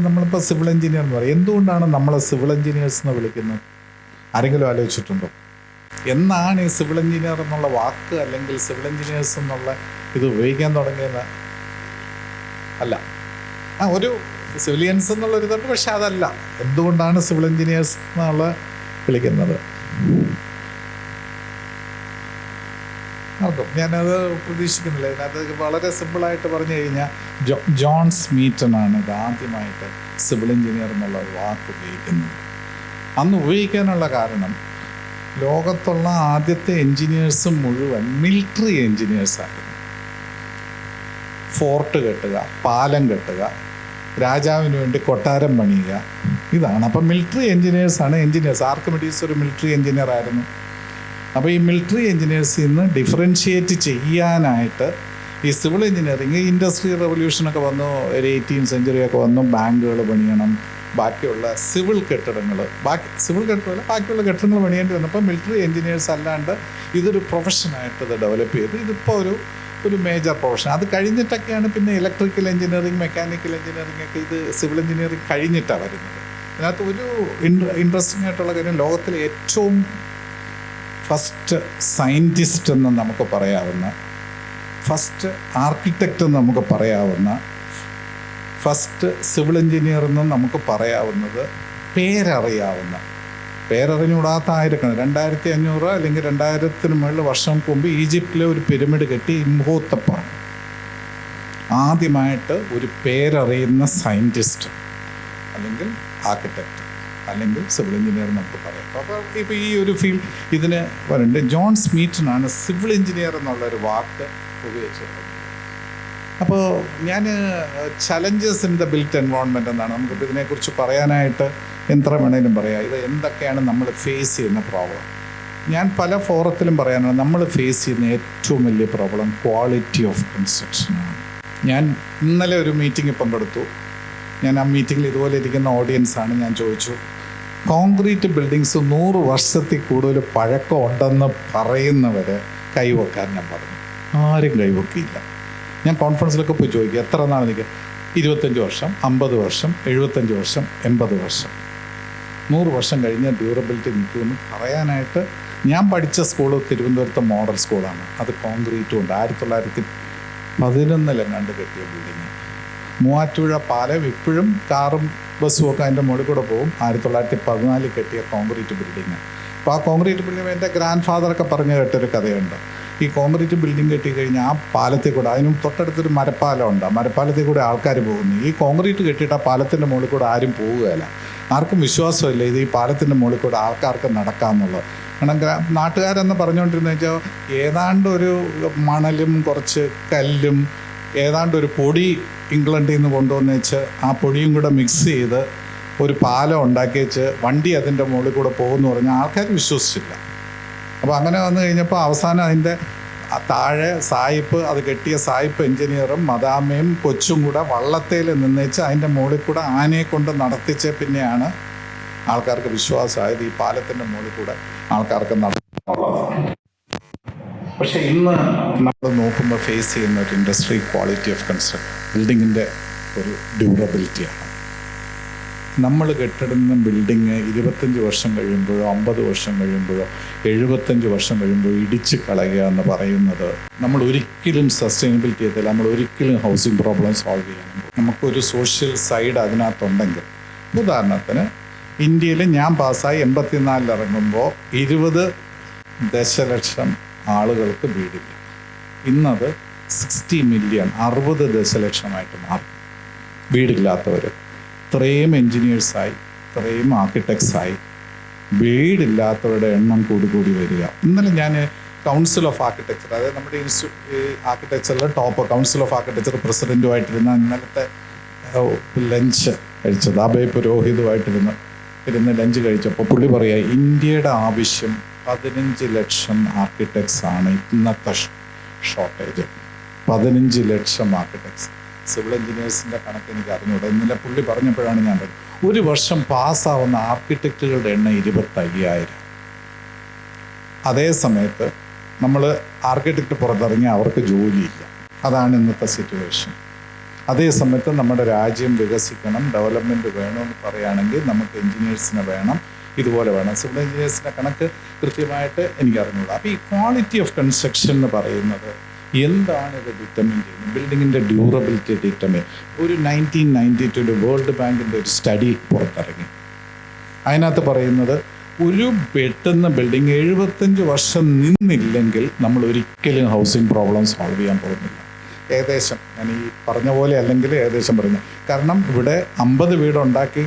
നമ്മളിപ്പോൾ civil engineer എന്ന് പറയും. എന്തുകൊണ്ടാണ് നമ്മളെ സിവിൽ എഞ്ചിനീയേഴ്സ് എന്ന് വിളിക്കുന്നത്? ആരെങ്കിലും ആലോചിച്ചിട്ടുണ്ടോ? എന്നാണ് ഈ സിവിൽ എഞ്ചിനീയർ എന്നുള്ള വാക്ക് അല്ലെങ്കിൽ സിവിൽ എഞ്ചിനീയേഴ്സ് എന്നുള്ള ഇത് ഉപയോഗിക്കാൻ തുടങ്ങിയത്? അല്ല, ഒരു സിവിലിയൻസ് എന്നുള്ളൊരു ഇതുണ്ട്, പക്ഷെ അതല്ല. എന്തുകൊണ്ടാണ് സിവിൽ എഞ്ചിനീയേഴ്സ് എന്നുള്ള വിളിക്കുന്നത്? നോക്കും, ഞാനത് പ്രതീക്ഷിക്കുന്നില്ല. ഇതിനകത്ത് വളരെ സിമ്പിളായിട്ട് പറഞ്ഞു കഴിഞ്ഞാൽ ജോൺ സ്മീറ്റനാണ് ഇത് ആദ്യമായിട്ട് സിവിൽ എഞ്ചിനീയർ എന്നുള്ള വാക്ക് ഉപയോഗിക്കുന്നത്. അന്ന് ഉപയോഗിക്കാനുള്ള കാരണം, ലോകത്തുള്ള ആദ്യത്തെ എൻജിനീയേഴ്സ് മുഴുവൻ മിലിറ്ററി എൻജിനീയേഴ്സായിരുന്നു. ഫോർട്ട് കെട്ടുക, പാലം കെട്ടുക, രാജാവിന് വേണ്ടി കൊട്ടാരം പണിയുക, ഇതാണ്. അപ്പം മിലിറ്ററി എൻജിനീയേഴ്സാണ് എൻജിനീയേഴ്സ്. ആർക്കിമിഡീസ് ഒരു മിലിറ്ററി എൻജിനീയർ ആയിരുന്നു. അപ്പോൾ ഈ മിലിറ്ററി എൻജിനീയേഴ്സിൽ നിന്ന് ഡിഫറൻഷിയേറ്റ് ചെയ്യാനായിട്ട് ഈ സിവിൽ എൻജിനീയറിങ്, ഇൻഡസ്ട്രിയൽ റവല്യൂഷനൊക്കെ വന്നു, ഒരു 18th സെഞ്ച്വറിയൊക്കെ വന്നു. ബാങ്കുകൾ പണിയണം, ബാക്കിയുള്ള സിവിൽ കെട്ടിടങ്ങൾ, ബാക്കിയുള്ള കെട്ടിടങ്ങൾ പണിയേണ്ടി വന്നപ്പോൾ മിലിറ്ററി എൻജിനീയേഴ്സ് അല്ലാണ്ട് ഇതൊരു പ്രൊഫഷനായിട്ട് ഇത് ഡെവലപ്പ് ചെയ്തു. ഇതിപ്പോൾ ഒരു മേജർ പ്രൊഫഷൻ. അത് കഴിഞ്ഞിട്ടൊക്കെയാണ് പിന്നെ ഇലക്ട്രിക്കൽ എൻജിനീയറിങ്, മെക്കാനിക്കൽ എൻജിനീയറിങ് ഒക്കെ ഇത് സിവിൽ എൻജിനീയറിങ് കഴിഞ്ഞിട്ടാണ് വരുന്നത്. ഇതിനകത്ത് ഒരു ഇൻട്രസ്റ്റിംഗ് ആയിട്ടുള്ള കാര്യം, ലോകത്തിലെ ഏറ്റവും ഫസ്റ്റ് സയൻറ്റിസ്റ്റ് എന്ന് നമുക്ക് പറയാവുന്ന, ഫസ്റ്റ് ആർക്കിടെക്റ്റ് എന്ന് നമുക്ക് പറയാവുന്ന, ഫസ്റ്റ് സിവിൽ എഞ്ചിനീയർ എന്ന് നമുക്ക് പറയാവുന്നത്, പേരറിഞ്ഞൂടാത്ത ആയിരക്കണക്കിന് 2500 അല്ലെങ്കിൽ 2000 മുകളിൽ വർഷം മുമ്പ് ഈജിപ്തിലെ ഒരു പിരമിഡ് കെട്ടി ഇംഹോത്തപ്പാണ് ആദ്യമായിട്ട് ഒരു പേരറിയുന്ന സയൻറ്റിസ്റ്റ് അല്ലെങ്കിൽ ആർക്കിടെക്റ്റ് അല്ലെങ്കിൽ സിവിൽ എഞ്ചിനീയർ നമുക്ക് പറയാം. അപ്പോൾ ഇപ്പോൾ ഈ ഒരു ഫീൽഡ് ഇതിന് പറയുന്നുണ്ട്. ജോൺ സ്മീറ്റനാണ് സിവിൽ എഞ്ചിനീയർ എന്നുള്ളൊരു വാക്ക് ഉപയോഗിച്ചിട്ടുള്ളത്. അപ്പോൾ ഞാൻ challenges in the built environment എന്നാണ് നമുക്കിപ്പോൾ ഇതിനെക്കുറിച്ച് പറയാനായിട്ട് എത്ര വേണേലും പറയാം. ഇത് എന്തൊക്കെയാണ് നമ്മൾ ഫേസ് ചെയ്യുന്ന പ്രോബ്ലം. ഞാൻ പല ഫോറത്തിലും പറയാനാണ്, നമ്മൾ ഫേസ് ചെയ്യുന്ന ഏറ്റവും വലിയ പ്രോബ്ലം ക്വാളിറ്റി ഓഫ് കൺസ്ട്രക്ഷനാണ്. ഞാൻ ഇന്നലെ ഒരു മീറ്റിംഗ് പങ്കെടുത്തു. ഞാൻ ആ മീറ്റിങ്ങിൽ ഇതുപോലെ ഇരിക്കുന്ന ഓഡിയൻസാണ്. ഞാൻ ചോദിച്ചു, കോൺക്രീറ്റ് ബിൽഡിങ്സ് 100 വർഷത്തിൽ കൂടുതൽ പഴക്കം ഉണ്ടെന്ന് പറയുന്നവർ കൈവെക്കാൻ ഞാൻ പറഞ്ഞു. ആരും കൈവെക്കില്ല. ഞാൻ കോൺഫറൻസിലൊക്കെ പോയി ചോദിക്കുക, എത്ര നാൾ നിൽക്കുക? 25 വർഷം, 50 വർഷം, 75 വർഷം, 80 വർഷം. 100 വർഷം കഴിഞ്ഞ് ഡ്യൂറബിലിറ്റി നിൽക്കുമെന്ന് പറയാനായിട്ട്. ഞാൻ പഠിച്ച സ്കൂൾ തിരുവനന്തപുരത്തെ മോഡൽ സ്കൂളാണ്. അത് കോൺക്രീറ്റും ഉണ്ട്. 1911 കെട്ടിയ ബിൽഡിങ്. മൂവാറ്റുപുഴ പാലം ഇപ്പോഴും കാറും ബസ്സും ഒക്കെ അതിൻ്റെ മുകളിൽ കൂടെ പോകും. 1914 കെട്ടിയ കോൺക്രീറ്റ് ബിൽഡിങ്. അപ്പോൾ ആ കോൺക്രീറ്റ് ബിൽഡിങ് എൻ്റെ ഗ്രാൻഡ് ഫാദറൊക്കെ പറഞ്ഞു കേട്ടൊരു കഥയുണ്ട്. ഈ കോൺക്രീറ്റ് ബിൽഡിംഗ് കെട്ടിക്കഴിഞ്ഞാൽ ആ പാലത്തിൽ കൂടെ, അതിനും തൊട്ടടുത്തൊരു മരപ്പാലം ഉണ്ട്, ആ മരപ്പാലത്തിൽ കൂടെ ആൾക്കാർ പോകുന്നു. ഈ കോൺക്രീറ്റ് കെട്ടിയിട്ട് ആ പാലത്തിൻ്റെ മുകളിൽ കൂടെ ആരും പോവുകയില്ല. ആർക്കും വിശ്വാസമില്ല ഇത് ഈ പാലത്തിൻ്റെ മുകളിൽ കൂടെ ആൾക്കാർക്ക് നടക്കാമെന്നുള്ളത്. കാരണം നാട്ടുകാരെന്ന് പറഞ്ഞുകൊണ്ടിരുന്ന വെച്ചാൽ ഏതാണ്ട് ഒരു മണലും കുറച്ച് കല്ലും ഏതാണ്ട് ഒരു പൊടി ഇംഗ്ലണ്ടിൽ നിന്ന് കൊണ്ടുവന്ന് വെച്ച് ആ പൊടിയും കൂടെ മിക്സ് ചെയ്ത് ഒരു പാലം ഉണ്ടാക്കി വെച്ച് വണ്ടി അതിൻ്റെ മുകളിൽ കൂടെ പോകുമെന്ന് പറഞ്ഞാൽ ആൾക്കാർ വിശ്വസിച്ചില്ല. അപ്പോൾ അങ്ങനെ വന്നു കഴിഞ്ഞപ്പോൾ അവസാനം അതിൻ്റെ താഴെ സായിപ്പ്, അത് കെട്ടിയ സായിപ്പ് എഞ്ചിനീയറും മദാമയും കൊച്ചും കൂടെ വള്ളത്തേൽ നിന്നേച്ച് അതിൻ്റെ മുകളിൽ കൂടെ ആനയെ കൊണ്ട് നടത്തിച്ച് പിന്നെയാണ് ആൾക്കാർക്ക് വിശ്വാസമായത് ഈ പാലത്തിൻ്റെ മുകളിൽ കൂടെ ആൾക്കാർക്ക് നടത്തുന്നത്. പക്ഷേ ഇന്ന് നമ്മൾ നോക്കുമ്പോൾ ഫേസ് ചെയ്യുന്ന ഒരു ഇൻഡസ്ട്രി ക്വാളിറ്റി ഓഫ് കൺസ്ട്രക്ഷൻ, ബിൽഡിങ്ങിൻ്റെ ഒരു ഡ്യൂറബിലിറ്റിയാണ്. നമ്മൾ കെട്ടിടുന്ന ബിൽഡിങ് 25 വർഷം കഴിയുമ്പോഴോ 50 വർഷം കഴിയുമ്പോഴോ 75 വർഷം കഴിയുമ്പോഴോ ഇടിച്ച് കളയുക എന്ന് പറയുന്നത് നമ്മൾ ഒരിക്കലും സസ്റ്റൈനബിലിറ്റി ചെയ്തില്ല. നമ്മൾ ഒരിക്കലും ഹൗസിംഗ് പ്രോബ്ലം സോൾവ് ചെയ്യാൻ നമുക്കൊരു സോഷ്യൽ സൈഡ് അതിനകത്തുണ്ടെങ്കിൽ, ഉദാഹരണത്തിന് ഇന്ത്യയിൽ ഞാൻ പാസ്സായി 84 ഇറങ്ങുമ്പോൾ 20 ദശലക്ഷം ആളുകൾക്ക് വീടില്ല. ഇന്നത് 60 മില്യൺ, 60 ദശലക്ഷമായിട്ട് മാറി വീടില്ലാത്തവർ. ഇത്രയും എൻജിനീയേഴ്സായി, ഇത്രയും ആർക്കിടെക്ട്സായി, വീടില്ലാത്തവരുടെ എണ്ണം കൂടി വരിക. ഇന്നലെ ഞാൻ കൗൺസിൽ ഓഫ് ആർക്കിടെക്ചർ, അതായത് നമ്മുടെ ആർക്കിടെക്ചറിലെ ടോപ്പ് കൗൺസിൽ ഓഫ് ആർക്കിടെക്ചർ പ്രസിഡൻറ്റുമായിട്ടിരുന്ന ഇന്നലത്തെ ലഞ്ച് കഴിച്ചത്, അഭയ് പുരോഹിതുമായിട്ടിരുന്ന് ലഞ്ച് കഴിച്ചപ്പോൾ പുള്ളി പറയുക, ഇന്ത്യയുടെ ആവശ്യം 15 ലക്ഷം ആർക്കിടെക്ട്സ് ആണ്. ഇന്നത്തെ ഷോർട്ടേജ് 15 ലക്ഷം ആർക്കിടെക്ട്സ്. സിവിൽ എഞ്ചിനീയേഴ്സിൻ്റെ കണക്ക് എനിക്ക് അറിഞ്ഞൂടെ. ഇന്നലെ പുള്ളി പറഞ്ഞപ്പോഴാണ് ഞാൻ പറഞ്ഞത്, ഒരു വർഷം പാസ്സാവുന്ന ആർക്കിടെക്റ്റുകളുടെ എണ്ണം 25,000. അതേ സമയത്ത് നമ്മൾ ആർക്കിടെക്റ്റ് പുറത്തിറങ്ങി അവർക്ക് ജോലിയില്ല. അതാണ് ഇന്നത്തെ സിറ്റുവേഷൻ. അതേ സമയത്ത് നമ്മുടെ രാജ്യം വികസിക്കണം, ഡെവലപ്മെൻറ്റ് വേണമെന്ന് പറയുകയാണെങ്കിൽ നമുക്ക് എൻജിനീയേഴ്സിനെ വേണം, ഇതുപോലെ വേണം. സിവിൽ എഞ്ചിനീയേഴ്സിൻ്റെ കണക്ക് കൃത്യമായിട്ട് എനിക്ക് അറിഞ്ഞുള്ളൂ. അപ്പോൾ ഈ ക്വാളിറ്റി ഓഫ് കൺസ്ട്രക്ഷൻ എന്ന് പറയുന്നത് എന്താണ് ഇത് ഡിറ്റർമിൻ ചെയ്യുന്നത്? ബിൽഡിങ്ങിൻ്റെ ഡ്യൂറബിലിറ്റി ഡിറ്റർമിൻ. ഒരു 1992 വേൾഡ് ബാങ്കിൻ്റെ ഒരു സ്റ്റഡി പുറത്തിറങ്ങി. അതിനകത്ത് പറയുന്നത് ഒരു പെട്ടെന്ന് ബിൽഡിങ് 75 വർഷം നിന്നില്ലെങ്കിൽ നമ്മൾ ഒരിക്കലും ഹൗസിംഗ് പ്രോബ്ലം സോൾവ് ചെയ്യാൻ പോകുന്നില്ല. ഏകദേശം ഞാൻ ഈ പറഞ്ഞ പോലെ അല്ലെങ്കിൽ ഏകദേശം പറഞ്ഞു. കാരണം ഇവിടെ 50 വീടുണ്ടാക്കി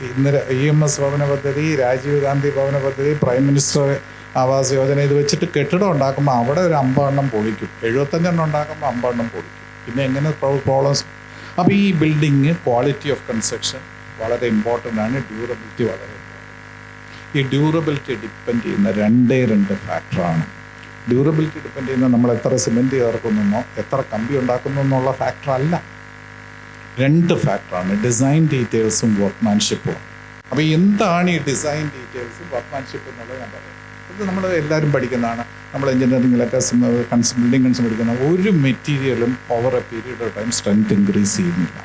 ഇന്ന് EMS ഭവന പദ്ധതി, രാജീവ് ഗാന്ധി ഭവന പദ്ധതി, പ്രൈം മിനിസ്റ്റർ ആവാസ് യോജന ഇത് വെച്ചിട്ട് കെട്ടിടം ഉണ്ടാക്കുമ്പോൾ അവിടെ ഒരു 50 എണ്ണം പൊളിക്കും, 75 ഉണ്ടാക്കുമ്പോൾ 50 എണ്ണം പൊളിക്കും. പിന്നെ എങ്ങനെ പ്രോബ്ലംസ്? അപ്പോൾ ഈ ബിൽഡിങ് ക്വാളിറ്റി ഓഫ് കൺസ്ട്രക്ഷൻ വളരെ ഇമ്പോർട്ടൻ്റ് ആണ്, ഡ്യൂറബിലിറ്റി വളരെ ഇമ്പോർട്ടൻ്റ്. ഈ ഡ്യൂറബിലിറ്റി ഡിപ്പെൻഡ് ചെയ്യുന്ന രണ്ട് ഫാക്ടറാണ്. ഡ്യൂറബിലിറ്റി ഡിപ്പെൻഡ് ചെയ്യുന്ന നമ്മൾ എത്ര സിമെൻറ്റ് ചേർക്കുന്നോ എത്ര കമ്പി ഉണ്ടാക്കുന്നു എന്നുള്ള ഫാക്ടർ അല്ല, 2 ഫാക്ടറാണ്, ഡിസൈൻ ഡീറ്റെയിൽസും വർക്ക്മാൻഷിപ്പും. അപ്പോൾ എന്താണ് ഈ ഡിസൈൻ ഡീറ്റെയിൽസും വർക്ക്മാൻഷിപ്പ് എന്നുള്ളത് ഞാൻ പറയാം. ഇത് നമ്മൾ എല്ലാവരും പഠിക്കുന്നതാണ്. നമ്മൾ എഞ്ചിനീയറിങ്ങിലൊക്കെ ബിൽഡിംഗ് കൺസ്ട്രക്ഷൻ പഠിക്കുന്ന ഒരു മെറ്റീരിയലും over A period of time strength increase ചെയ്യുന്നില്ല.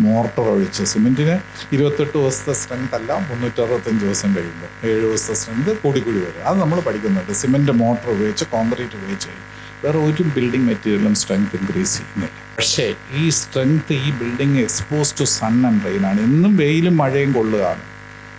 മോർട്ടർ ഒഴിച്ച് സിമെൻറ്റിന് 28 ദിവസത്തെ സ്ട്രെങ്ത് അല്ല, 365 ദിവസം കഴിയുമ്പോൾ 7 ദിവസത്തെ സ്ട്രെങ്ത് കൂടി വരും. അത് നമ്മൾ പഠിക്കുന്നുണ്ട്. സിമെൻറ്റ് മോട്ടർ ഉപയോഗിച്ച്, കോൺക്രീറ്റ് ഉപയോഗിച്ച് വേറെ ഒരു ബിൽഡിംഗ് മെറ്റീരിയലും സ്ട്രെങ്ത് ഇൻക്രീസ് ചെയ്യുന്നില്ല. പക്ഷേ ഈ സ്ട്രെങ്ത് ഈ building expose to sun and rain ആണ്. എന്നും വെയിലും മഴയും കൊള്ളുകയാണ്.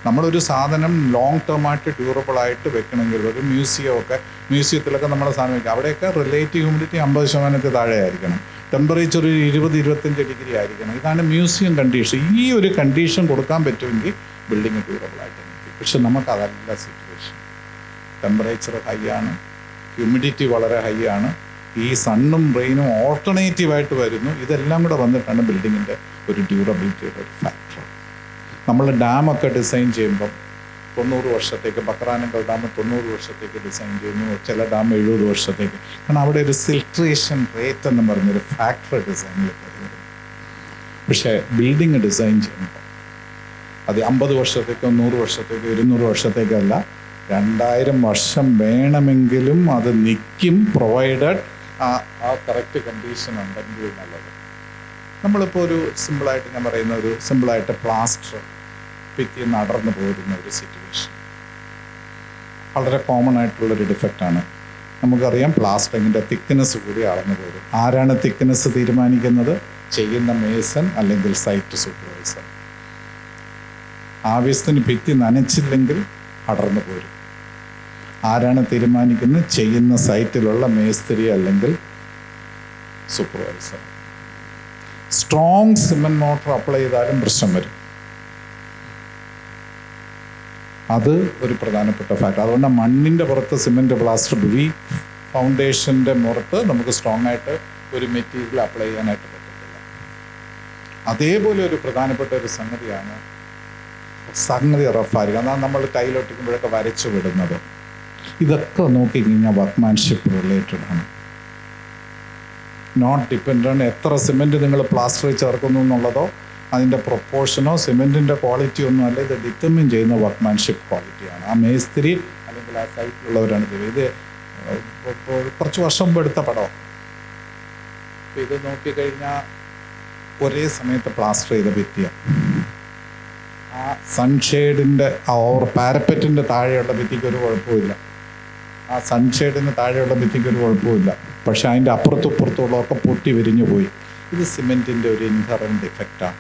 നമ്മളൊരു സാധനം ലോങ് ടേമായിട്ട് ഡ്യൂറബിളായിട്ട് വെക്കണമെങ്കിൽ ഒരു മ്യൂസിയത്തിലൊക്കെ നമ്മുടെ സാധനം വയ്ക്കുക. അവിടെയൊക്കെ റിലേറ്റീവ് ഹ്യൂമിഡിറ്റി 50% താഴെ ആയിരിക്കണം, ടെമ്പറേച്ചർ ഒരു 20-25 ഡിഗ്രി ആയിരിക്കണം. ഇതാണ് മ്യൂസിയം കണ്ടീഷൻ. ഈ ഒരു കണ്ടീഷൻ കൊടുക്കാൻ പറ്റുമെങ്കിൽ ബിൽഡിംഗ് ഡ്യൂറബിളായിട്ട് നിൽക്കും. പക്ഷെ നമുക്കതല്ല സിറ്റുവേഷൻ. ടെമ്പറേച്ചർ ഹൈ ആണ്, ഹ്യൂമിഡിറ്റി വളരെ ഹൈ ആണ്, ഈ സണ്ണും റെയിനും ഓൾട്ടർനേറ്റീവായിട്ട് വരുന്നു. ഇതെല്ലാം കൂടെ വന്നിട്ടാണ് ബിൽഡിങ്ങിൻ്റെ ഒരു ഡ്യൂറബിലിറ്റിയുടെ ഒരു ഫാക്ടർ. നമ്മൾ ഡാമൊക്കെ ഡിസൈൻ ചെയ്യുമ്പം 90 വർഷത്തേക്ക്, ബക്രാനങ്കൽ ഡാം 90 വർഷത്തേക്ക് ഡിസൈൻ ചെയ്യുന്നു, ചില ഡാം 70 വർഷത്തേക്ക്. കാരണം അവിടെ ഒരു സിൽട്രേഷൻ റേറ്റ് എന്ന് പറഞ്ഞൊരു ഫാക്ടർ ഡിസൈനിൽ വരുന്നത്. പക്ഷേ ബിൽഡിങ് ഡിസൈൻ ചെയ്യുമ്പോൾ അത് 50 വർഷത്തേക്കോ 100 വർഷത്തേക്കോ 200 വർഷത്തേക്കല്ല, 2000 വർഷം വേണമെങ്കിലും അത് നിൽക്കും, പ്രൊവൈഡഡ് ആ കറക്റ്റ് കണ്ടീഷൻ ഉണ്ടെങ്കിൽ എന്നുള്ളത്. നമ്മളിപ്പോൾ ഒരു സിമ്പിളായിട്ട് ഞാൻ പറയുന്ന ഒരു സിമ്പിളായിട്ട് പ്ലാസ്റ്റർ ഭിത്തി നടന്നു പോരുന്ന ഒരു സിറ്റുവേഷൻ വളരെ കോമൺ ആയിട്ടുള്ളൊരു ഡിഫക്റ്റാണ്. നമുക്കറിയാം പ്ലാസ്റ്ററിങ്ങിൻ്റെ തിക്നെസ് കൂടി അളന്നു പോരും. ആരാണ് തിക്നെസ് തീരുമാനിക്കുന്നത്? ചെയ്യുന്ന മേസൺ അല്ലെങ്കിൽ സൈറ്റ് സൂപ്പർവൈസർ. ആവശ്യത്തിന് ഭിത്തി നനച്ചില്ലെങ്കിൽ അടർന്നു പോരും. ആരാണ് തീരുമാനിക്കുന്നത്? ചെയ്യുന്ന സൈറ്റിലുള്ള മേസ്തിരി അല്ലെങ്കിൽ supervisor. Strong cement motor apply ചെയ്താലും പ്രശ്നം വരും. അത് ഒരു പ്രധാനപ്പെട്ട ഫാക്ടർ. അതുകൊണ്ട് മണ്ണിൻ്റെ പുറത്ത് സിമെൻറ്റ് പ്ലാസ്റ്റർ ഈ ഫൗണ്ടേഷൻ്റെ പുറത്ത് നമുക്ക് സ്ട്രോങ് ആയിട്ട് ഒരു മെറ്റീരിയൽ അപ്ലൈ ചെയ്യാനായിട്ട് പറ്റത്തില്ല. അതേപോലെ ഒരു പ്രധാനപ്പെട്ട ഒരു സംഗതി റഫായിരിക്കും. അതാണ് നമ്മൾ ടൈലൊട്ടിക്കുമ്പോഴൊക്കെ വരച്ചു വിടുന്നത്. ഇതൊക്കെ നോക്കിക്കഴിഞ്ഞാൽ വർക്ക്മാൻഷിപ്പ് റിലേറ്റഡ് ആണ്. നോട്ട് ഡിപ്പെൻഡൻ്റ് എത്ര സിമെൻറ്റ് നിങ്ങൾ പ്ലാസ്റ്ററിൽ ചേർക്കുന്നു എന്നുള്ളതോ അതിൻ്റെ പ്രൊപ്പോർഷനോ സിമെൻറ്റിൻ്റെ ക്വാളിറ്റി ഒന്നും അല്ല. ഇത് ഡിറ്റർമിൻ ചെയ്യുന്ന വർക്ക്മാൻഷിപ്പ് ക്വാളിറ്റിയാണ്. ആ മേസ്തിരി അല്ലെങ്കിൽ ആ സൈറ്റിലുള്ളവരാണ് ഇത്. കുറച്ച് വർഷം മുമ്പ് എടുത്ത പടം. ഇത് നോക്കിക്കഴിഞ്ഞാൽ ഒരേ സമയത്ത് പ്ലാസ്റ്റർ ചെയ്ത ഭിത്തിയ ആ സൺഷെയ്ഡിൻ്റെ ആ പാരപ്പറ്റിൻ്റെ താഴെയുള്ള ഭിത്തിക്ക് ഒരു കുഴപ്പമില്ല, ആ സൺഷെയ്ഡിന് താഴെയുള്ള ഭിത്തിക്ക് ഒരു കുഴപ്പമില്ല. പക്ഷെ അതിൻ്റെ അപ്പുറത്തും ഇപ്പുറത്തുള്ളതൊക്കെ പൊട്ടി വിരിഞ്ഞു പോയി. ഇത് സിമെൻറ്റിൻ്റെ ഒരു ഇൻഹറൻറ്റ് ഇഫക്റ്റാണ്.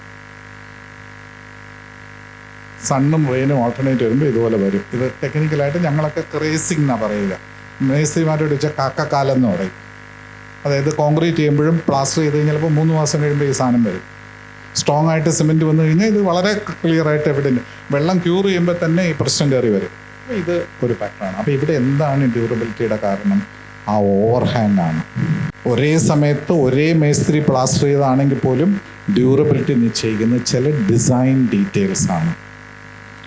സണ്ണും റെയിനും ഓൾട്ടർനേറ്റ് വരുമ്പോൾ ഇതുപോലെ വരും. ഇത് ടെക്നിക്കലായിട്ട് ഞങ്ങളൊക്കെ ക്രേസിംഗ് എന്നാണ് പറയുക. മേസ്ത്രിമാരോട് ചോദിച്ചാൽ കാക്കക്കാലം എന്ന് പറയും. അതായത് കോൺക്രീറ്റ് ചെയ്യുമ്പോഴും പ്ലാസ്റ്റർ ചെയ്ത് കഴിഞ്ഞാൽ ചിലപ്പോൾ 3 മാസം കഴിയുമ്പോൾ ഈ സാധനം വരും. സ്ട്രോങ് ആയിട്ട് സിമെൻറ്റ് വന്നു കഴിഞ്ഞാൽ ഇത് വളരെ ക്ലിയർ ആയിട്ട് എവിടെയുണ്ട്. വെള്ളം ക്യൂർ ചെയ്യുമ്പോൾ തന്നെ ഈ പ്രശ്നം കയറി വരും. അപ്പോൾ ഇത് ഒരു ഫാക്ടറാണ്. അപ്പോൾ ഇവിടെ എന്താണ് ഡ്യൂറബിലിറ്റിയുടെ കാരണം? ആ ഓവർഹാങ് ആണ്. ഒരേ സമയത്ത് ഒരേ മേസ്ത്രി പ്ലാസ്റ്റർ ചെയ്താണെങ്കിൽ പോലും ഡ്യൂറബിലിറ്റി നിശ്ചയിക്കുന്നത് ചില ഡിസൈൻ ഡീറ്റെയിൽസ് ആണ്.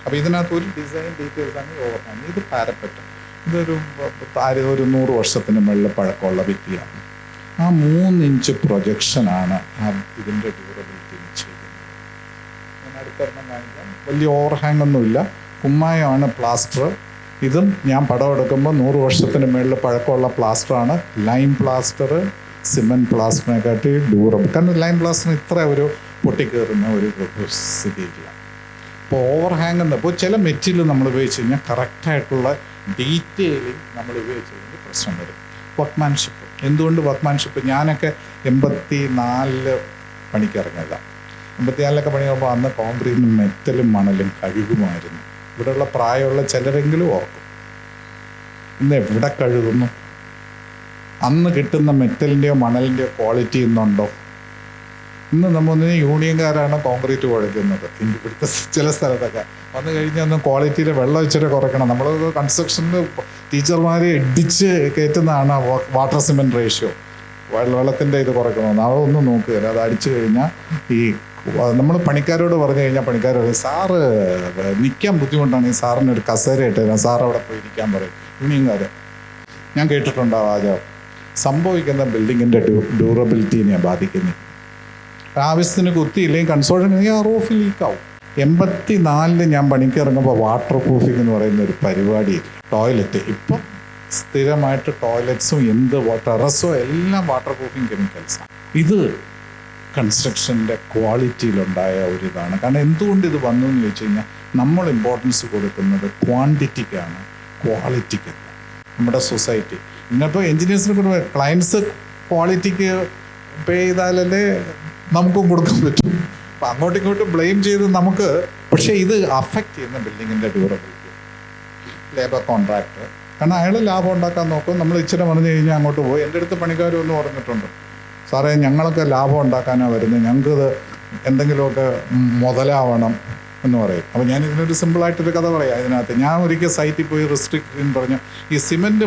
അപ്പോൾ ഇതിനകത്ത് ഒരു ഡിസൈൻ ഡീറ്റെയിൽസ് ആണ് ഈ ഓവർഹാങ്. ഇത് പാരപ്പറ്റ്, ഇതൊരു 100 വർഷത്തിന് മുകളിൽ പഴക്കമുള്ള ഭിത്തിയാണ്. ആ 3 ഇഞ്ച് പ്രൊജക്ഷനാണ് ഇതിൻ്റെ ഡ്യൂറബിലിറ്റി നിശ്ചയിക്കുന്നത്. ഞാൻ അടുത്തൊരെണ്ണം കാണിക്കാം. വലിയ ഓവർഹാങ് ഒന്നുമില്ല, കുമ്മായമാണ് പ്ലാസ്റ്റർ. ഇതും ഞാൻ പടം എടുക്കുമ്പോൾ 100 വർഷത്തിന് മുകളിൽ പഴക്കമുള്ള പ്ലാസ്റ്ററാണ്. ലൈം പ്ലാസ്റ്റർ, സിമെൻറ്റ് പ്ലാസ്റ്ററിനെക്കാട്ടി ഡ്യൂറബിൾ. കാരണം ലൈം പ്ലാസ്റ്ററിന് ഇത്ര ഒരു പൊട്ടിക്കയറുന്ന ഒരു സ്ഥിതിയില്ല. അപ്പോൾ ഓവർ ഹാങ് എന്ന് ഇപ്പോൾ ചില മെറ്റീരിയൽ നമ്മൾ ഉപയോഗിച്ച് കഴിഞ്ഞാൽ കറക്റ്റായിട്ടുള്ള ഡീറ്റെയിലിംഗ് നമ്മൾ ഉപയോഗിച്ചില്ലെങ്കിൽ പ്രശ്നം വരും. വർക്ക്മാൻഷിപ്പ്, എന്തുകൊണ്ട് വർക്ക്മാൻഷിപ്പ്? ഞാനൊക്കെ 84 പണിക്കിറങ്ങിയതാണ്. 84 പണിയാകുമ്പോൾ അന്ന് കോൺക്രീറ്റും മെറ്റലും മണലും കഴുകുമായിരുന്നു. ഇവിടെയുള്ള പ്രായമുള്ള ചിലരെങ്കിലും ഓർക്കും. ഇന്ന് എവിടെ കഴുകുന്നു? അന്ന് കിട്ടുന്ന മെറ്റലിൻ്റെയോ മണലിൻ്റെയോ ക്വാളിറ്റി ഇന്നുണ്ടോ? ഇന്ന് നമ്മൊന്നിന് യൂണിയൻകാരാണ് കോൺക്രീറ്റ് കുഴയ്ക്കുന്നത്. ഇവിടുത്തെ ചില സ്ഥലത്തൊക്കെ വന്നു കഴിഞ്ഞാൽ ഒന്ന് ക്വാളിറ്റിയിൽ വെള്ളം ഇച്ചിരി കുറയ്ക്കണം. നമ്മൾ കൺസ്ട്രക്ഷനിൽ ടീച്ചർമാരെ ഇടിച്ച് കയറ്റുന്നതാണ് വാട്ടർ സിമെൻറ്റ് റേഷ്യോ. വെള്ളത്തിൻ്റെ ഇത് കുറയ്ക്കണമെന്ന് അതൊന്നും നോക്കുകയില്ല. അത് അടിച്ചു കഴിഞ്ഞാൽ ഈ നമ്മൾ പണിക്കാരോട് പറഞ്ഞു കഴിഞ്ഞാൽ പണിക്കാർ പറയും, സാറ് നിൽക്കാൻ ബുദ്ധിമുട്ടാണ്, ഈ സാറിന് ഒരു കസേര ഇട്ട് തരാം, സാർ അവിടെ പോയി ഇരിക്കാൻ പറയും യൂണിയൻകാർ. ഞാൻ കേട്ടിട്ടുണ്ടാവും ആചാരം. സംഭവിക്കുന്ന ബിൽഡിങ്ങിൻ്റെ ഡ്യൂറബിലിറ്റിനെ ബാധിക്കുന്നു. ആവശ്യത്തിന് കുത്തിയില്ലെങ്കിൽ കൺസ്ട്രക്ഷൻ ആ റൂഫ് ലീക്കാവും. 84 ഞാൻ പണിക്ക് ഇറങ്ങുമ്പോൾ വാട്ടർ പ്രൂഫിംഗ് എന്ന് പറയുന്ന ഒരു പരിപാടിയില്ല. ടോയ്ലറ്റ് ഇപ്പം സ്ഥിരമായിട്ട് ടോയ്ലറ്റ്സും ടെറസോ എല്ലാം വാട്ടർ പ്രൂഫിംഗ് കെമിക്കൽസാണ്. ഇത് കൺസ്ട്രക്ഷൻ്റെ ക്വാളിറ്റിയിലുണ്ടായ ഒരിതാണ്. കാരണം എന്തുകൊണ്ട് ഇത് വന്നു എന്ന് ചോദിച്ചു കഴിഞ്ഞാൽ നമ്മൾ ഇമ്പോർട്ടൻസ് കൊടുക്കുന്നത് ക്വാണ്ടിറ്റിക്കാണ്, ക്വാളിറ്റിക്കല്ല. നമ്മുടെ സൊസൈറ്റി ഇന്നിപ്പോൾ എൻജിനീയേഴ്സിനെ കൂടെ ക്ലയൻസ് ക്വാളിറ്റിക്ക് പേ ചെയ്താലല്ലേ നമുക്കും കൊടുക്കാൻ പറ്റും. അപ്പം അങ്ങോട്ടും ഇങ്ങോട്ടും ബ്ലെയിം ചെയ്ത് നമുക്ക്, പക്ഷേ ഇത് അഫക്റ്റ് ചെയ്യുന്ന ബിൽഡിങ്ങിൻ്റെ ഡ്യൂറബിലിറ്റി. ലേബർ കോൺട്രാക്ടർ കാരണം അയാൾ ലാഭം ഉണ്ടാക്കാൻ നോക്കും. നമ്മൾ ഇച്ചിരി പറഞ്ഞു കഴിഞ്ഞാൽ അങ്ങോട്ട് പോയി. എൻ്റെ അടുത്ത് പണിക്കാരും ഒന്ന് പറഞ്ഞിട്ടുണ്ട്, സാറേ ഞങ്ങളൊക്കെ ലാഭം ഉണ്ടാക്കാനാണ് വരുന്നത്, ഞങ്ങൾക്കിത് എന്തെങ്കിലുമൊക്കെ മുതലാവണം എന്ന് പറയും. അപ്പോൾ ഞാൻ ഇതിനൊരു സിമ്പിളായിട്ടൊരു കഥ പറയാം. ഇതിനകത്ത് ഞാൻ ഒരിക്കൽ സൈറ്റിൽ പോയി റിസ്ട്രിക്റ്റ് പറഞ്ഞു, ഈ സിമെൻറ്റ്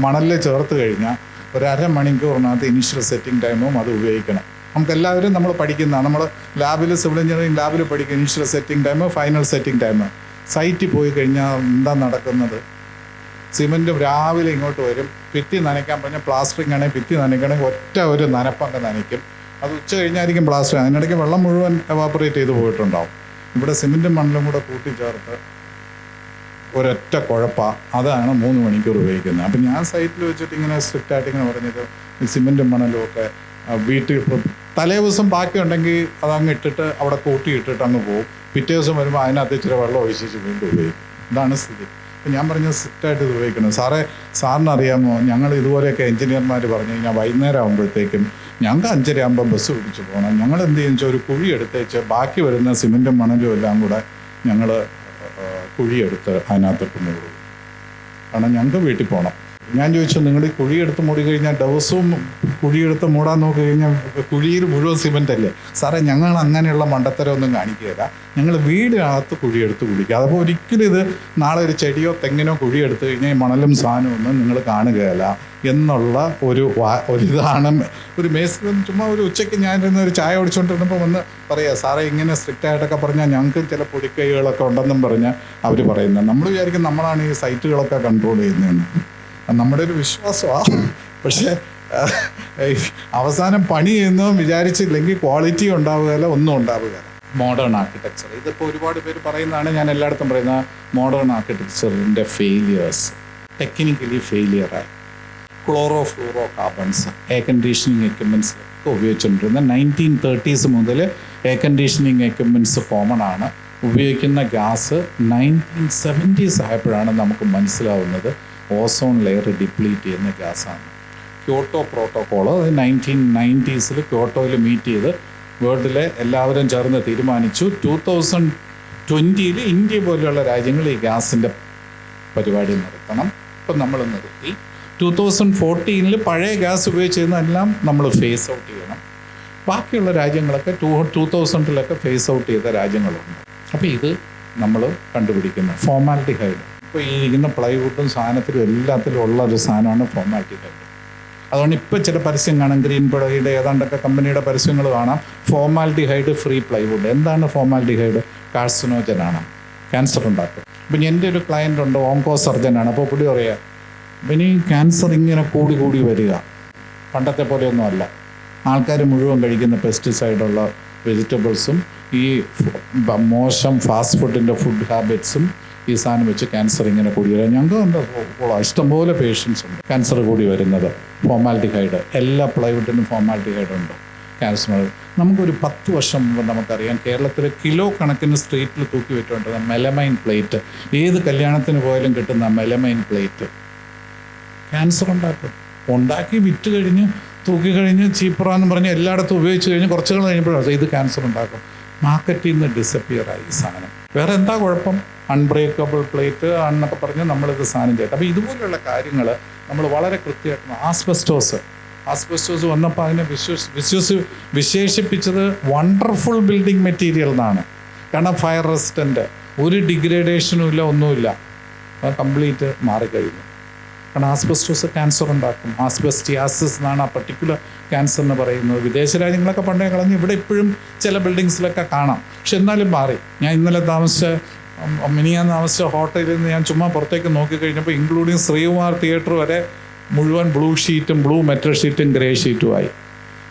മണലിൽ ചേർത്ത് കഴിഞ്ഞാൽ ഒരു അരമണിക്കൂറിനകത്ത് ഇനീഷ്യൽ സെറ്റിംഗ് ടൈമും അത് ഉപയോഗിക്കണം. നമുക്കെല്ലാവരും നമ്മൾ പഠിക്കുന്നതാണ്. നമ്മൾ ലാബിൽ സിവിൽ എഞ്ചിനീയറിംഗ് ലാബിൽ പഠിക്കും initial setting time, final setting time. സൈറ്റിൽ പോയി കഴിഞ്ഞാൽ എന്താ നടക്കുന്നത്? സിമെൻറ്റ് രാവിലെ ഇങ്ങോട്ട് വരും, ഭിത്തി നനയ്ക്കാൻ പറഞ്ഞാൽ പ്ലാസ്റ്ററിങ് ആണെങ്കിൽ ഭിത്തി നനയ്ക്കണമെങ്കിൽ ഒറ്റ ഒരു നനപ്പങ്ങ് നനയ്ക്കും. അത് ഉച്ച കഴിഞ്ഞായിരിക്കും പ്ലാസ്റ്റർ. അതിനിടയ്ക്ക് വെള്ളം മുഴുവൻ എവാപ്പറേറ്റ് ചെയ്ത് പോയിട്ടുണ്ടാവും. ഇവിടെ സിമെൻറ്റും മണലും കൂടെ കൂട്ടിച്ചേർത്ത് ഒരൊറ്റ കുഴപ്പമാണ്. അതാണ് 3 മണിക്കൂർ ഉപയോഗിക്കുന്നത്. അപ്പം ഞാൻ സൈറ്റിൽ വെച്ചിട്ട് ഇങ്ങനെ സ്ട്രിക്റ്റായിട്ട് ഇങ്ങനെ പറഞ്ഞത് സിമെൻറ്റും മണലും ഒക്കെ വീട്ടിൽ തലേ ദിവസം ബാക്കിയുണ്ടെങ്കിൽ അതങ്ങ് ഇട്ടിട്ട് അവിടെ കൂട്ടിയിട്ടിട്ട് അങ്ങ് പോകും. പിറ്റേ ദിവസം വരുമ്പോൾ അതിനകത്ത് ഇച്ചിരി വെള്ളം ഒഴിച്ച് വീണ്ടും ഉപയോഗിക്കും. ഇതാണ് സ്ഥിതി. അപ്പം ഞാൻ പറഞ്ഞത് സ്ട്രിക്റ്റായിട്ട് ഇത് ഉപയോഗിക്കണം. സാറിനറിയാമോ, ഞങ്ങൾ ഇതുപോലെയൊക്കെ എഞ്ചിനീയർമാർ പറഞ്ഞു കഴിഞ്ഞാൽ വൈകുന്നേരം ആകുമ്പോഴത്തേക്കും ഞങ്ങൾക്ക് 5:30 ആകുമ്പോൾ ബസ് പിടിച്ച് പോകണം. ഞങ്ങൾ എന്ത് ചെയ്യുന്ന വെച്ചാൽ ഒരു കുഴി എടുത്തേച്ച് ബാക്കി വരുന്ന സിമെൻറ്റും മണലും എല്ലാം കൂടെ ഞങ്ങൾ കുഴിയെടുത്ത് അതിനകത്തോട്ട് മൂടും. കാരണം ഞങ്ങൾക്ക് വീട്ടിൽ പോകണം. ഞാൻ ചോദിച്ചു, നിങ്ങൾ ഈ കുഴിയെടുത്ത് മൂടി കഴിഞ്ഞാൽ ദിവസവും കുഴിയെടുത്ത് മൂടാൻ നോക്കി കഴിഞ്ഞാൽ കുഴിയിൽ മുഴുവൻ സിമെൻ്റ് അല്ലേ? സാറേ ഞങ്ങൾ അങ്ങനെയുള്ള മണ്ടത്തരമൊന്നും കാണിക്കുകയില്ല, ഞങ്ങൾ വീടിനകത്ത് കുഴിയെടുത്ത് കുടിക്കുക. അതപ്പോൾ ഒരിക്കലും ഇത് നാളെ ഒരു ചെടിയോ തെങ്ങിനോ കുഴിയെടുത്ത് കഴിഞ്ഞാൽ മണലും സാധനവും ഒന്നും നിങ്ങൾ കാണുകയില്ല എന്നുള്ള ഒരിതാണ്. ഒരു മേസ്ത്രി ചുമ്മാ ഒരു ഉച്ചയ്ക്ക് ഞാനിരുന്ന് ഒരു ചായ കുടിച്ചുകൊണ്ടിരുന്നപ്പോൾ വന്ന് പറയാം, സാറേ ഇങ്ങനെ സ്ട്രിക്റ്റായിട്ടൊക്കെ പറഞ്ഞാൽ ഞങ്ങൾക്ക് ചില പൊടിക്കൈകളൊക്കെ ഉണ്ടെന്നും പറഞ്ഞാൽ അവർ പറയുന്നത്. നമ്മൾ വിചാരിക്കും നമ്മളാണ് ഈ സൈറ്റുകളൊക്കെ കൺട്രോൾ ചെയ്യുന്നതെന്ന്. നമ്മുടെ ഒരു വിശ്വാസമാണ്. പക്ഷേ അവസാനം പണി ചെയ്യുന്നതും വിചാരിച്ചില്ലെങ്കിൽ ക്വാളിറ്റി ഉണ്ടാവുകയില്ല, ഒന്നും ഉണ്ടാവുകയില്ല. മോഡേൺ ആർക്കിടെക്ചർ ഇതിപ്പോൾ ഒരുപാട് പേര് പറയുന്നതാണ്, ഞാൻ എല്ലായിടത്തും പറയുന്ന മോഡേൺ ആർക്കിടെക്ചറിൻ്റെ ഫെയിലിയേഴ്സ്. ടെക്നിക്കലി ഫെയിലിയറായി. ഫ്ലൂറോ കാർബൺസ് എയർ കണ്ടീഷനിങ് എക്യുപ്മെൻറ്റ്സിലൊക്കെ ഉപയോഗിച്ചുകൊണ്ടിരുന്ന 1930s മുതൽ എയർ കണ്ടീഷനിങ് എക്യുപ്മെൻറ്റ്സ് കോമൺ ആണ്. ഉപയോഗിക്കുന്ന ഗ്യാസ് 1970s ആയപ്പോഴാണ് നമുക്ക് മനസ്സിലാവുന്നത് ഓസോൺ ലെയർ ഡിപ്ലീറ്റ് ചെയ്യുന്ന ഗ്യാസാണ്. ക്യോട്ടോ പ്രോട്ടോക്കോൾ 1990s ക്യോട്ടോയിൽ മീറ്റ് ചെയ്ത് വേൾഡിലെ എല്ലാവരും ചേർന്ന് തീരുമാനിച്ചു 2020 ഇന്ത്യ പോലെയുള്ള രാജ്യങ്ങൾ ഈ ഗ്യാസിൻ്റെ പരിപാടി നിർത്തണം. ഇപ്പം നമ്മൾ നിർത്തി. 2014 പഴയ ഗ്യാസ് ഉപയോഗിച്ചിരുന്നതെല്ലാം നമ്മൾ ഫേസ് ഔട്ട് ചെയ്യണം. ബാക്കിയുള്ള രാജ്യങ്ങളൊക്കെ 2000 ഫേസ് ഔട്ട് ചെയ്ത രാജ്യങ്ങളുണ്ട്. അപ്പോൾ ഇത് നമ്മൾ കണ്ടുപിടിക്കുന്നത് ഫോർമാലിറ്റിഹൈഡ്. ഇപ്പോൾ ഈ ഇരിക്കുന്ന പ്ലൈവുഡും സാധനത്തിലും എല്ലാത്തിലും ഉള്ള ഒരു സാധനമാണ് ഫോർമാലിറ്റിഹൈഡ്. അതുകൊണ്ട് ഇപ്പോൾ ചില പരസ്യം കാണാം, ഗ്രീൻ പ്ലൈയുടെ ഏതാണ്ടൊക്കെ കമ്പനിയുടെ പരസ്യങ്ങൾ കാണാം, ഫോർമാലിറ്റിഹൈഡ് ഫ്രീ പ്ലൈവുഡ്. എന്താണ് ഫോർമാലിറ്റിഹൈഡ്? കാർസിനോജനാണ്, ക്യാൻസർ ഉണ്ടാക്കും. ഇപ്പം എൻ്റെ ഒരു ക്ലയൻ്റ് ഉണ്ട്, ഓങ്കോ സർജനാണ്. അപ്പോൾ പുള്ളി പറയാം, ഇനി ക്യാൻസർ ഇങ്ങനെ കൂടി വരിക, പണ്ടത്തെ പോലെയൊന്നും അല്ല. ആൾക്കാർ മുഴുവൻ കഴിക്കുന്ന പെസ്റ്റിസൈഡുള്ള വെജിറ്റബിൾസും ഈ മോശം ഫാസ്റ്റ് ഫുഡിൻ്റെ ഫുഡ് ഹാബിറ്റ്സും ഈ സാധനം വെച്ച് ക്യാൻസർ ഇങ്ങനെ കൂടി വരിക. ഞങ്ങൾക്ക് ഇഷ്ടംപോലെ പേഷ്യൻസ് ഉണ്ട് ക്യാൻസർ കൂടി വരുന്നത്. ഫോർമാലിറ്റിഹൈഡ്, എല്ലാ പ്ലൈവുഡിനും ഫോർമാലിറ്റിഹൈഡ് ഉണ്ട് ക്യാൻസർ. നമുക്കൊരു 10 വർഷം മുമ്പ് നമുക്കറിയാം കേരളത്തിൽ കിലോ കണക്കിന് സ്ട്രീറ്റിൽ തൂക്കി വെച്ചുകൊണ്ടിരുന്ന മെലമൈൻ പ്ലേറ്റ്, ഏത് കല്യാണത്തിന് പോയാലും കിട്ടുന്ന മെലമൈൻ പ്ലേറ്റ് ക്യാൻസർ ഉണ്ടാക്കി വിറ്റ് കഴിഞ്ഞ് തൂക്കി കഴിഞ്ഞ് ചീപ്പറാന്ന് പറഞ്ഞ് എല്ലായിടത്തും ഉപയോഗിച്ച് കഴിഞ്ഞ് കുറച്ച് കഴിഞ്ഞപ്പോഴാണ് ഇത് ക്യാൻസർ ഉണ്ടാക്കും. മാർക്കറ്റിൽ നിന്ന് ഡിസപ്പിയറായി ഈ സാധനം. വേറെ എന്താ കുഴപ്പം? അൺബ്രേക്കബിൾ പ്ലേറ്റ് എന്നൊക്കെ പറഞ്ഞ് നമ്മളിത് സാധനം ചെയ്യട്ടെ. അപ്പോൾ ഇതുപോലെയുള്ള കാര്യങ്ങൾ നമ്മൾ വളരെ കൃത്യമായിട്ട് ആസ്ബസ്റ്റോസ് വന്നപ്പോൾ അതിനെ വിശേഷിപ്പിച്ചത് വണ്ടർഫുൾ ബിൽഡിംഗ് മെറ്റീരിയൽ എന്നാണ്. കാരണം ഫയർ റെസിസ്റ്റൻ്റ്, ഒരു ഡിഗ്രേഡേഷനും ഇല്ല, ഒന്നുമില്ല, അത് കംപ്ലീറ്റ് മാറിക്കഴിഞ്ഞു. കാരണം ആസ്ബസ്റ്റോസ് ക്യാൻസർ ഉണ്ടാക്കും. ആസ്ബസ്റ്റിയാസിസ് എന്നാണ് ആ പർട്ടിക്കുലർ ക്യാൻസറിന് പറയുന്നത്. വിദേശ രാജ്യങ്ങളൊക്കെ പണ്ടേ കളഞ്ഞ് ഇവിടെ ഇപ്പോഴും ചില ബിൽഡിങ്സിലൊക്കെ കാണാം. പക്ഷെ എന്നാലും മാറി. ഞാൻ ഇന്നലെ താമസിച്ച ഹോട്ടലിൽ നിന്ന് ഞാൻ ചുമ്മാ പുറത്തേക്ക് നോക്കിക്കഴിഞ്ഞപ്പോൾ ഇൻക്ലൂഡിങ് ശ്രീകുമാർ തിയേറ്റർ വരെ മുഴുവൻ ബ്ലൂ മെറ്റൽ ഷീറ്റും ഗ്രേ ഷീറ്റുമായി.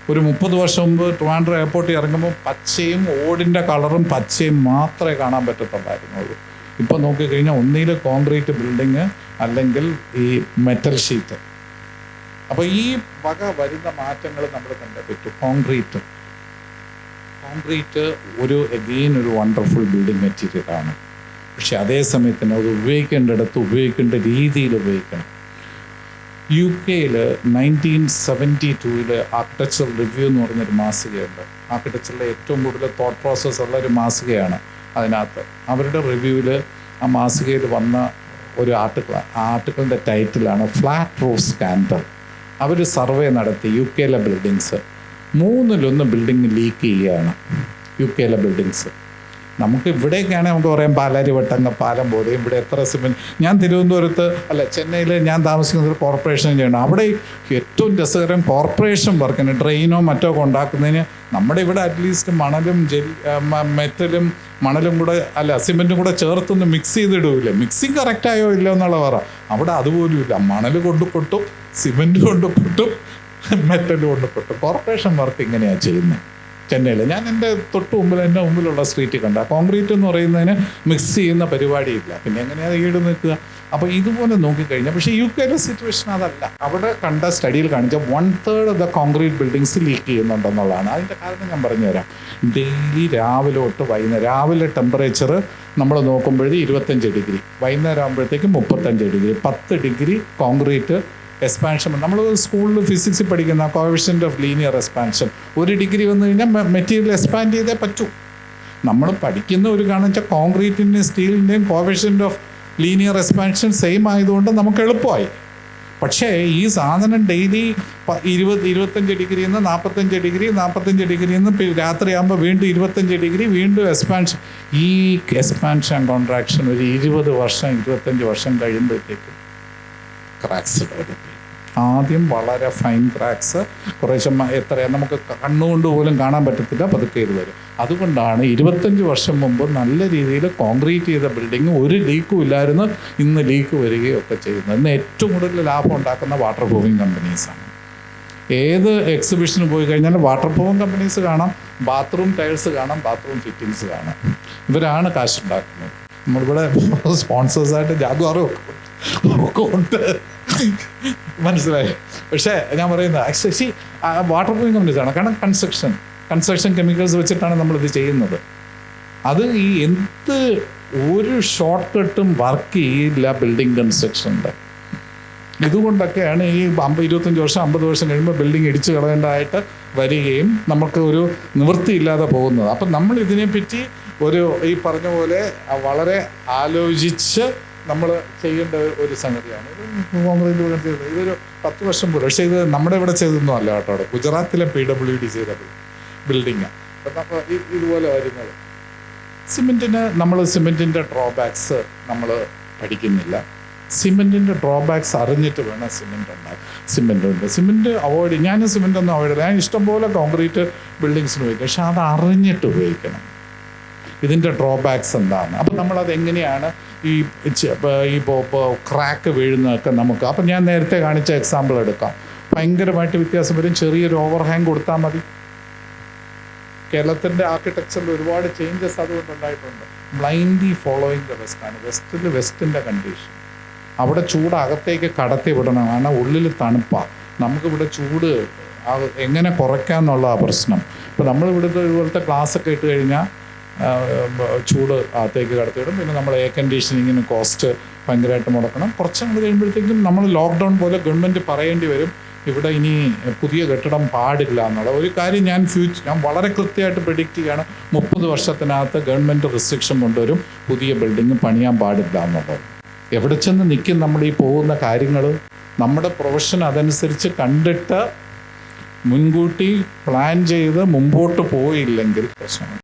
ഒരു 30 വർഷം മുമ്പ് ട്രിവാൻഡ്രം എയർപോർട്ടിൽ ഇറങ്ങുമ്പോൾ പച്ചയും ഓടിൻ്റെ കളറും പച്ചയും മാത്രമേ കാണാൻ പറ്റത്തുള്ളായിരുന്നുള്ളൂ. ഇപ്പോൾ നോക്കിക്കഴിഞ്ഞാൽ ഒന്നിൽ കോൺക്രീറ്റ് ബിൽഡിങ് അല്ലെങ്കിൽ ഈ മെറ്റൽ ഷീറ്റ്. അപ്പോൾ ഈ വക വരുന്ന മാറ്റങ്ങൾ നമ്മൾ കണ്ടേ പറ്റൂ. കോൺക്രീറ്റ് ഒരു വണ്ടർഫുൾ ബിൽഡിംഗ് മെറ്റീരിയലാണ്. പക്ഷെ അതേ സമയത്തിന് അത് ഉപയോഗിക്കേണ്ടിടത്ത് ഉപയോഗിക്കേണ്ട രീതിയിൽ ഉപയോഗിക്കണം. UK 1972 ആർക്കിടെക്ചറൽ റിവ്യൂ എന്ന് പറഞ്ഞൊരു മാസികയുണ്ട്. ആർക്കിടെക്ചറിലെ ഏറ്റവും കൂടുതൽ തോട്ട് പ്രോസസ്സ് ഉള്ള ഒരു മാസികയാണ്. അതിനകത്ത് അവരുടെ റിവ്യൂവിൽ ആ മാസികയിൽ വന്ന ഒരു ആർട്ടിക്കിളിൻ്റെ ടൈറ്റിലാണ് ഫ്ലാറ്റ് റൂഫ് സ്കാൻഡൽ. അവർ സർവേ നടത്തി UK ബിൽഡിങ്സ് 3-1 ബിൽഡിംഗ് ലീക്ക് ചെയ്യുകയാണ്. UK buildings. നമുക്ക് ഇവിടേക്കാണെങ്കിൽ നമുക്ക് പറയാം പാലാരിവട്ടം പാലം പോലെ ഇവിടെ എത്ര സിമെൻറ്റ്. ഞാൻ ചെന്നൈയിൽ ഞാൻ താമസിക്കുന്ന ഒരു കോർപ്പറേഷൻ ചെയ്യണം. അവിടെ ഏറ്റവും രസകരം കോർപ്പറേഷൻ വർക്കിന് ഡ്രെയിനോ മറ്റോ ഉണ്ടാക്കുന്നതിന് നമ്മുടെ ഇവിടെ അറ്റ്ലീസ്റ്റ് മെറ്റലും മണലും കൂടെ സിമെൻറ്റും കൂടെ ചേർത്തൊന്ന് മിക്സ് ചെയ്തിടൂല്ലേ. മിക്സിങ് കറക്റ്റായോ ഇല്ലോ എന്നുള്ള പറ. അവിടെ അതുപോലും ഇല്ല. മണൽ കൊണ്ട് കൊട്ടും, സിമെൻറ്റ് കൊണ്ട് കൊട്ടും, മെറ്റൽ കൊണ്ട് കൊട്ടും. കോർപ്പറേഷൻ വർക്ക് ഇങ്ങനെയാണ് ചെയ്യുന്നത് ചെന്നൈയിൽ. ഞാൻ എൻ്റെ എൻ്റെ മുമ്പിലുള്ള സ്ട്രീറ്റിൽ കണ്ട കോൺക്രീറ്റ് എന്ന് പറയുന്നതിന് മിക്സ് ചെയ്യുന്ന പരിപാടിയില്ല. പിന്നെ എങ്ങനെയാണ് ഈട് നിൽക്കുക? അപ്പോൾ ഇതുപോലെ നോക്കിക്കഴിഞ്ഞാൽ പക്ഷേ UK സിറ്റുവേഷൻ അതല്ല. അവിടെ കണ്ട സ്റ്റഡിയിൽ കാണിച്ച 1/3 of the concrete buildings leak ചെയ്യുന്നുണ്ടെന്നുള്ളതാണ്. അതിൻ്റെ കാരണം ഞാൻ പറഞ്ഞുതരാം. ഡെയിലി രാവിലെ തൊട്ട് വൈകുന്നേരം, രാവിലെ ടെമ്പറേച്ചർ നമ്മൾ നോക്കുമ്പോഴേ 25 ഡിഗ്രി, വൈകുന്നേരം ആകുമ്പോഴത്തേക്കും 35 ഡിഗ്രി, 10 ഡിഗ്രി കോൺക്രീറ്റ് എക്സ്പാൻഷൻ. നമ്മൾ സ്കൂളിൽ ഫിസിക്സിൽ പഠിക്കുന്ന coefficient of linear expansion. 1 degree വന്നു കഴിഞ്ഞാൽ മെറ്റീരിയൽ എക്സ്പാൻഡ് ചെയ്തേ പറ്റൂ. നമ്മൾ പഠിക്കുന്ന ഒരു കാരണം വെച്ചാൽ കോൺക്രീറ്റിൻ്റെയും സ്റ്റീലിൻ്റെയും coefficient of linear expansion same ആയതുകൊണ്ട് നമുക്ക് എളുപ്പമായി. പക്ഷേ ഈ സാധനം ഡെയിലി 25 ഡിഗ്രിയിൽ നിന്ന് 45 ഡിഗ്രി, 45 ഡിഗ്രിയിൽ നിന്ന് രാത്രിയാകുമ്പോൾ വീണ്ടും 25 ഡിഗ്രി, വീണ്ടും എക്സ്പാൻഷൻ. ഈ എക്സ്പാൻഷൻ കോൺട്രാക്ഷൻ ഒരു 25 വർഷം കഴിയുമ്പോഴത്തേക്കും ക്രാക്സ് ഡെവലപ്പ് ചെയ്യും. ആദ്യം വളരെ ഫൈൻ ക്രാക്സ്, കുറേശ്ശെ നമുക്ക് കണ്ണുകൊണ്ട് പോലും കാണാൻ പറ്റത്തില്ല, പതുക്കെ ഇത് വരും. അതുകൊണ്ടാണ് 25 വർഷം മുമ്പ് നല്ല രീതിയിൽ കോൺക്രീറ്റ് ചെയ്ത ബിൽഡിങ് ഒരു ലീക്കും ഇല്ലായിരുന്നു, ഇന്ന് ലീക്ക് വരികയൊക്കെ ചെയ്യുന്നത്. ഇന്ന് ഏറ്റവും കൂടുതൽ ലാഭം ഉണ്ടാക്കുന്ന വാട്ടർ പ്രൂഫിംഗ് കമ്പനീസാണ്. ഏത് എക്സിബിഷന് പോയി കഴിഞ്ഞാൽ വാട്ടർ പ്രൂഫിംഗ് കമ്പനീസ് കാണാം, ബാത്റൂം ടൈൽസ് കാണാം, ബാത്റൂം ഫിറ്റിങ്സ് കാണാം. ഇവരാണ് കാശുണ്ടാക്കുന്നത്. നമ്മളിവിടെ സ്പോൺസേഴ്സായിട്ട് ജാഗ്വാറും ഒക്കെ ഉണ്ട്, മനസ്സിലായി. പക്ഷേ ഞാൻ പറയുന്നത് ആക്ച്വലി വാട്ടർ പ്രൂഫിംഗ് കമ്പനീസാണ്. കാരണം കൺസ്ട്രക്ഷൻ കെമിക്കൽസ് വെച്ചിട്ടാണ് നമ്മളിത് ചെയ്യുന്നത്. അത് ഒരു ഷോർട്ട് കട്ടും വർക്ക് ചെയ്യില്ല ബിൽഡിംഗ് കൺസ്ട്രക്ഷൻ്റെ. ഇതുകൊണ്ടൊക്കെയാണ് ഈ 25 വർഷം 50 വർഷം കഴിയുമ്പോൾ ബിൽഡിംഗ് ഇടിച്ചു കളയേണ്ടതായിട്ട് വരികയും നമുക്ക് ഒരു നിവൃത്തിയില്ലാതെ പോകുന്നത്. അപ്പം നമ്മൾ ഇതിനെപ്പറ്റി ഈ പറഞ്ഞ പോലെ വളരെ ആലോചിച്ച് നമ്മൾ ചെയ്യേണ്ട ഒരു സംഗതിയാണ്. കോൺക്രീറ്റ് ഇതൊരു 10 വർഷം പോലും. പക്ഷേ ഇത് നമ്മുടെ ഇവിടെ ചെയ്തൊന്നും അല്ല കേട്ടോ. അവിടെ ഗുജറാത്തിലെ PWD ചെയ്ത ബിൽഡിങ്ങാണ്. അപ്പം നമ്മൾ ഇതുപോലെ വരുന്നത് സിമെൻറ്റിൻ്റെ ഡ്രോബാക്സ് നമ്മൾ പഠിക്കുന്നില്ല. സിമെൻറ്റിൻ്റെ ഡ്രോബാക്സ് അറിഞ്ഞിട്ട് വേണം സിമെൻറ്റ് അവോയ്ഡ്. ഞാൻ സിമെൻറ്റൊന്നും അവോയ്ഡ് ചെയ്യില്ല. ഞാൻ ഇഷ്ടംപോലെ കോൺക്രീറ്റ് ബിൽഡിങ്സിന് ഉപയോഗിക്കും. പക്ഷെ അത് അറിഞ്ഞിട്ട് ഉപയോഗിക്കണം. ഇതിൻ്റെ ഡ്രോബാക്സ് എന്താണ്, അപ്പം നമ്മളത് എങ്ങനെയാണ് ഈ ക്രാക്ക് വീഴുന്നതൊക്കെ നമുക്ക്. അപ്പം ഞാൻ നേരത്തെ കാണിച്ച എക്സാമ്പിൾ എടുക്കാം. ഭയങ്കരമായിട്ട് വ്യത്യാസം വരും. ചെറിയൊരു ഓവർഹാങ് കൊടുത്താൽ മതി. കേരളത്തിൻ്റെ ആർക്കിടെക്ചറിൽ ഒരുപാട് ചേഞ്ചസ് അതുകൊണ്ടുണ്ടായിട്ടുണ്ട്. ബ്ലൈൻഡ്ലി ഫോളോയിങ് ദ വെസ്റ്റാണ്. വെസ്റ്റിൻ്റെ കണ്ടീഷൻ. അവിടെ ചൂട് അകത്തേക്ക് കടത്തി വിടണം, കാരണം ഉള്ളിൽ തണുപ്പാണ്. നമുക്കിവിടെ ചൂട് എങ്ങനെ കുറയ്ക്കാമെന്നുള്ള പ്രശ്നം. ഇപ്പോൾ നമ്മളിവിടുത്തെ ഇതുപോലത്തെ ക്ലാസ്സൊക്കെ ഇട്ട് കഴിഞ്ഞാൽ ചൂട് അകത്തേക്ക് കടത്തി വിടും. പിന്നെ നമ്മൾ എയർ കണ്ടീഷനിങ്ങിന് കോസ്റ്റ് ഭയങ്കരമായിട്ട് മുടക്കണം. കുറച്ചങ്ങ് കഴിയുമ്പോഴത്തേക്കും നമ്മൾ ലോക്ക്ഡൗൺ പോലെ ഗവൺമെൻറ് പറയേണ്ടി വരും ഇവിടെ ഇനി പുതിയ കെട്ടിടം പാടില്ല എന്നുള്ള ഒരു കാര്യം. ഞാൻ വളരെ കൃത്യമായിട്ട് പ്രിഡിക്റ്റ് ചെയ്യുകയാണ്, 30 വർഷത്തിനകത്ത് ഗവൺമെൻറ് റെസ്ട്രിക്ഷൻ കൊണ്ടുവരും, പുതിയ ബിൽഡിങ് പണിയാൻ പാടില്ല എന്നുള്ളത്. എവിടെ ചെന്ന് നിൽക്കും നമ്മൾ ഈ പോകുന്ന കാര്യങ്ങൾ? നമ്മുടെ പ്രൊഫഷൻ അതനുസരിച്ച് കണ്ടിട്ട് മുൻകൂട്ടി പ്ലാൻ ചെയ്ത് മുമ്പോട്ട് പോയില്ലെങ്കിൽ പ്രശ്നമാണ്.